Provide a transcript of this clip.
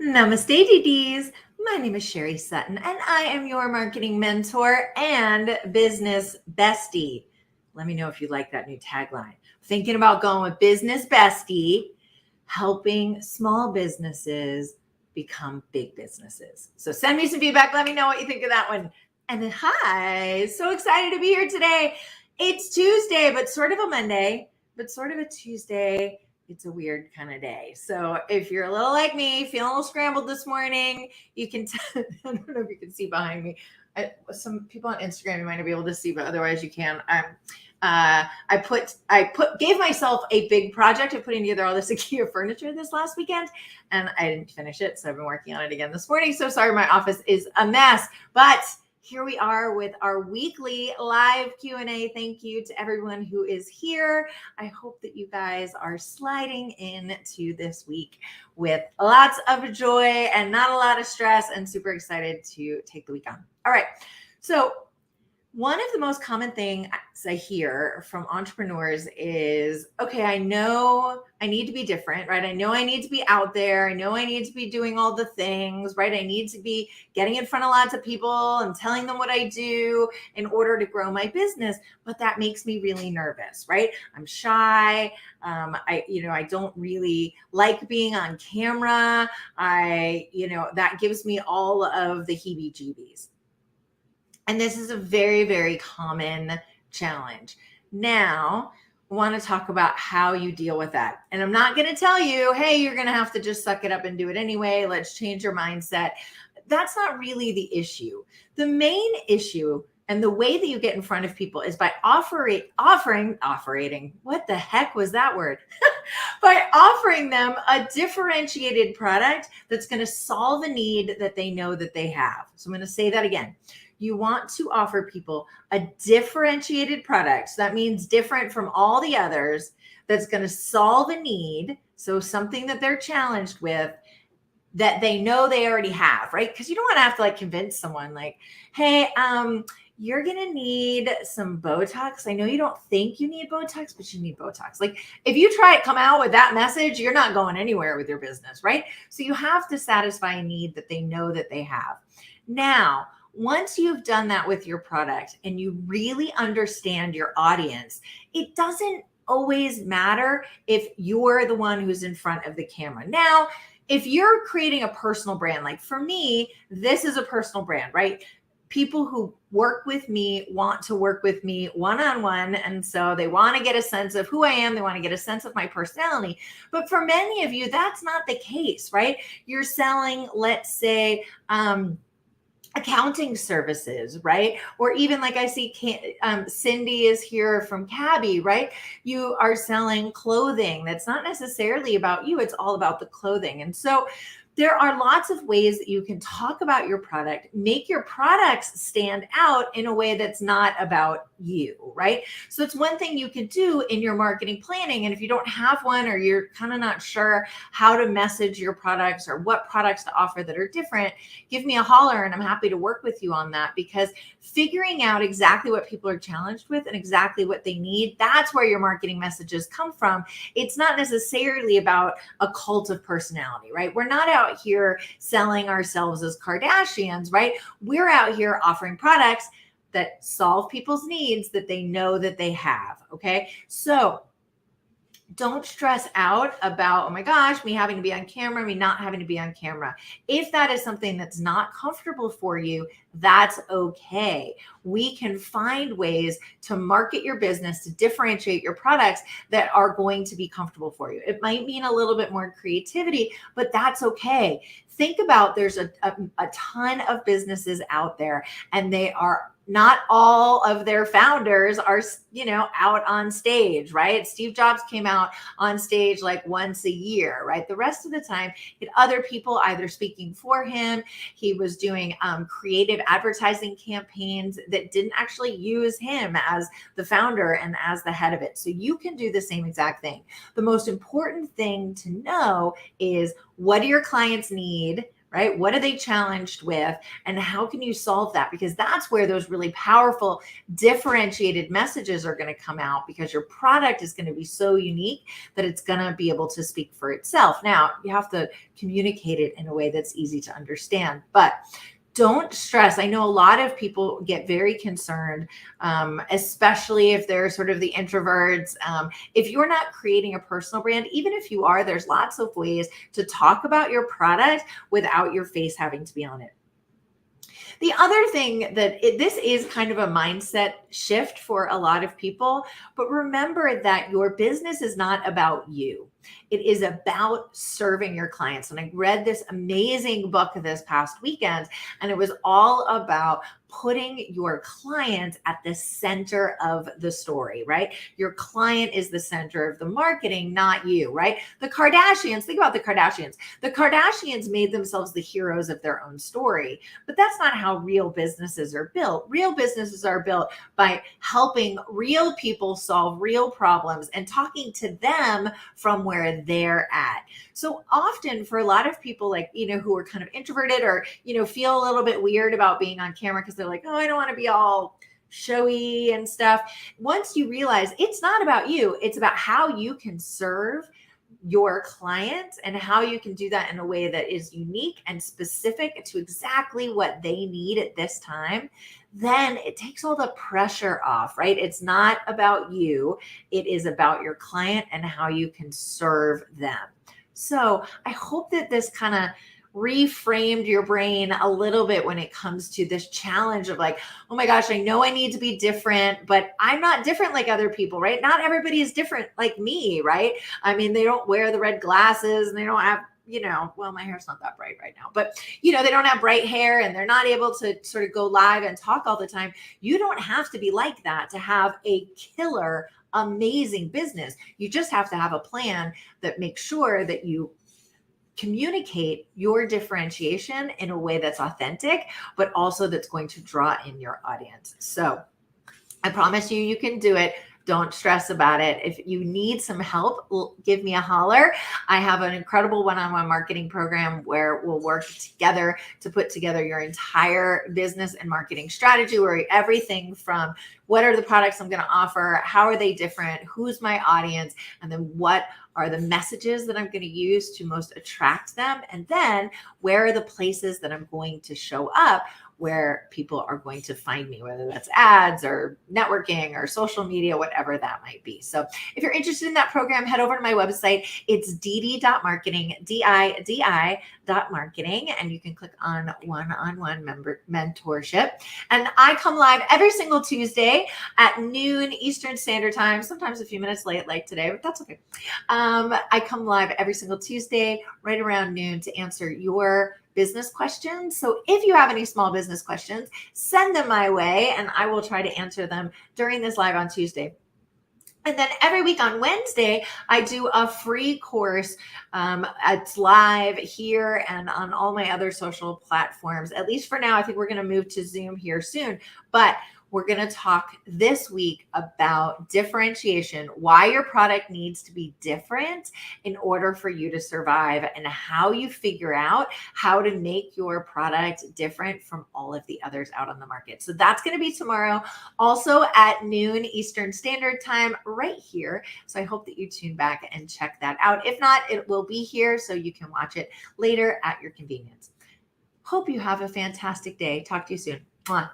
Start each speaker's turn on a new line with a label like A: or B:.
A: Namaste, DDs. My name is Sherry Sutton, and I am your marketing mentor and business bestie. Let me know if you like that new tagline. Thinking about going with business bestie, helping small businesses become big businesses. So send me some feedback. Let me know what you think of that one. And then, hi, so excited to be here today. It's Tuesday, but sort of a Monday, but sort of a Tuesday. It's a weird kind of day. So if you're a little like me, feeling a little scrambled this morning, you can, I don't know if you can see behind me. Some people on Instagram, you might not be able to see, but otherwise you can. Gave myself a big project of putting together all this IKEA furniture this last weekend, and I didn't finish it. So I've been working on it again this morning. So sorry, my office is a mess, but here we are with our weekly live Q&A. Thank you to everyone who is here. I hope that you guys are sliding into this week with lots of joy and not a lot of stress, and super excited to take the week on. All right. So one of the most common things I hear from entrepreneurs is, okay, I know I need to be different, right? I know I need to be out there. I know I need to be doing all the things, right? I need to be getting in front of lots of people and telling them what I do in order to grow my business. But that makes me really nervous, right? I'm shy. I don't really like being on camera. That gives me all of the heebie-jeebies. And this is a very, very common challenge. Now, I want to talk about how you deal with that. And I'm not going to tell you, hey, you're going to have to just suck it up and do it anyway. Let's change your mindset. That's not really the issue. The main issue and the way that you get in front of people is by offering, what the heck was that word? By offering them a differentiated product that's going to solve a need that they know that they have. So I'm going to say that again. You want to offer people a differentiated product. So that means different from all the others, that's going to solve a need. So something that they're challenged with that they know they already have, right? Because you don't want to have to convince someone hey, you're going to need some Botox. I know you don't think you need Botox, but you need Botox. If you come out with that message, you're not going anywhere with your business, right? So you have to satisfy a need that they know that they have. Now, once you've done that with your product and you really understand your audience, it doesn't always matter if you're the one who's in front of the camera. Now, if you're creating a personal brand, like for me, this is a personal brand, right? People who work with me want to work with me one-on-one. And so they want to get a sense of who I am. They want to get a sense of my personality. But for many of you, that's not the case, right? You're selling, let's say, accounting services, right? Or even I see Cindy is here from Cabby, right? You are selling clothing. That's not necessarily about you. It's all about the clothing. And so there are lots of ways that you can talk about your product, make your products stand out in a way that's not about you, right? So it's one thing you can do in your marketing planning. And if you don't have one, or you're kind of not sure how to message your products or what products to offer that are different, give me a holler and I'm happy to work with you on that, because figuring out exactly what people are challenged with and exactly what they need, that's where your marketing messages come from. It's not necessarily about a cult of personality, right? We're not out here selling ourselves as Kardashians, right? We're out here offering products that solve people's needs that they know that they have, okay? So don't stress out about, oh my gosh, me having to be on camera, me not having to be on camera. If that is something that's not comfortable for you, that's okay. We can find ways to market your business, to differentiate your products that are going to be comfortable for you. It might mean a little bit more creativity, but that's okay. Think about, there's a ton of businesses out there, and they are not all of their founders are, out on stage, right? Steve Jobs came out on stage once a year, right? The rest of the time, he had other people either speaking for him. He was doing creative advertising campaigns that didn't actually use him as the founder and as the head of it. So you can do the same exact thing. The most important thing to know is, what do your clients need, right? What are they challenged with, and how can you solve that? Because that's where those really powerful differentiated messages are going to come out, because your product is going to be so unique that it's going to be able to speak for itself. Now, you have to communicate it in a way that's easy to understand, but don't stress. I know a lot of people get very concerned, especially if they're sort of the introverts. If you're not creating a personal brand, even if you are, there's lots of ways to talk about your product without your face having to be on it. The other thing this is kind of a mindset shift for a lot of people, but remember that your business is not about you. It is about serving your clients. And I read this amazing book this past weekend, and it was all about putting your client at the center of the story, right? Your client is the center of the marketing, not you, right? The Kardashians, think about the Kardashians. The Kardashians made themselves the heroes of their own story, but that's not how real businesses are built. Real businesses are built by helping real people solve real problems and talking to them from where they're at. So often for a lot of people, like, who are kind of introverted or, feel a little bit weird about being on camera because they're like, oh, I don't want to be all showy and stuff. Once you realize it's not about you, it's about how you can serve your clients and how you can do that in a way that is unique and specific to exactly what they need at this time, then it takes all the pressure off, right? It's not about you. It is about your client and how you can serve them. So I hope that this kind of reframed your brain a little bit when it comes to this challenge of like, oh my gosh, I know I need to be different, but I'm not different like other people, right? Not everybody is different like me, right? I mean, they don't wear the red glasses and they don't have, well, my hair's not that bright right now, but they don't have bright hair and they're not able to sort of go live and talk all the time. You don't have to be like that to have a killer, amazing business. You just have to have a plan that makes sure that you communicate your differentiation in a way that's authentic, but also that's going to draw in your audience. So I promise you, you can do it. Don't stress about it. If you need some help, give me a holler. I have an incredible one-on-one marketing program where we'll work together to put together your entire business and marketing strategy, where everything from what are the products I'm going to offer, how are they different, who's my audience, and then what are the messages that I'm going to use to most attract them, and then where are the places that I'm going to show up where people are going to find me, whether that's ads or networking or social media, whatever that might be. So if you're interested in that program, head over to my website. It's dd.marketing, DIDI.marketing, and you can click on one-on-one mentorship. And I come live every single Tuesday at noon Eastern Standard Time, sometimes a few minutes late like today, but that's okay. I come live every single Tuesday right around noon to answer your business questions. So if you have any small business questions, send them my way and I will try to answer them during this live on Tuesday. And then every week on Wednesday, I do a free course. It's live here and on all my other social platforms. At least for now, I think we're going to move to Zoom here soon. But we're going to talk this week about differentiation, why your product needs to be different in order for you to survive, and how you figure out how to make your product different from all of the others out on the market. So that's going to be tomorrow, also at noon Eastern Standard Time right here. So I hope that you tune back and check that out. If not, it will be here so you can watch it later at your convenience. Hope you have a fantastic day. Talk to you soon. Mwah.